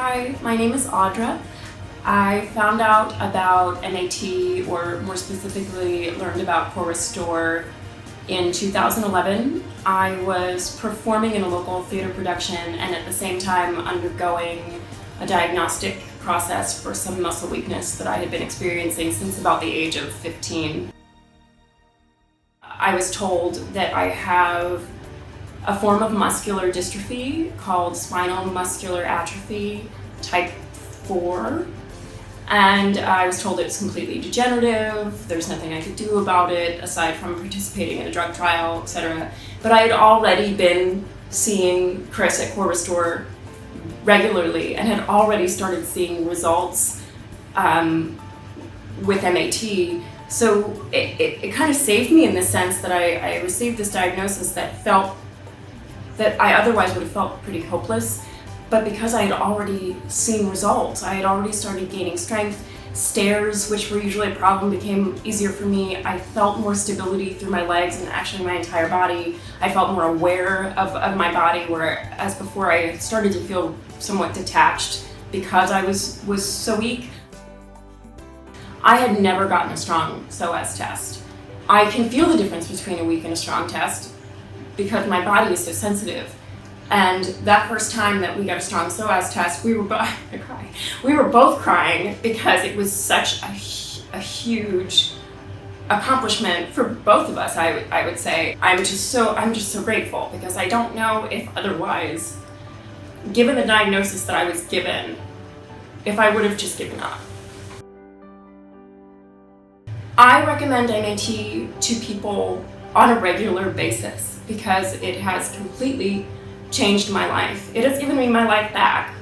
Hi, my name is Audra. I found out about MAT, or more specifically learned about Core Restore in 2011. I was performing in a local theater production and at the same time undergoing a diagnostic process for some muscle weakness that I had been experiencing since about the age of 15. I was told that I have a form of muscular dystrophy called spinal muscular atrophy type 4, and I was told it's completely degenerative, there's nothing I could do about it aside from participating in a drug trial, etc. But I had already been seeing Chris at Core Restore regularly and had already started seeing results with MAT. So it kind of saved me in the sense that I received this diagnosis that I otherwise would have felt pretty hopeless, but because I had already seen results, I had already started gaining strength. Stairs, which were usually a problem, became easier for me. I felt more stability through my legs and actually my entire body. I felt more aware of my body, whereas before I started to feel somewhat detached because I was so weak. I had never gotten a strong psoas test. I can feel the difference between a weak and a strong test because my body is so sensitive. And that first time that we got a strong psoas test, we were both crying because it was such a huge accomplishment for both of us. I would say I'm just so grateful, because I don't know if otherwise, given the diagnosis that I was given, if I would have just given up. I recommend MAT to people on a regular basis because it has completely changed my life. It has given me my life back.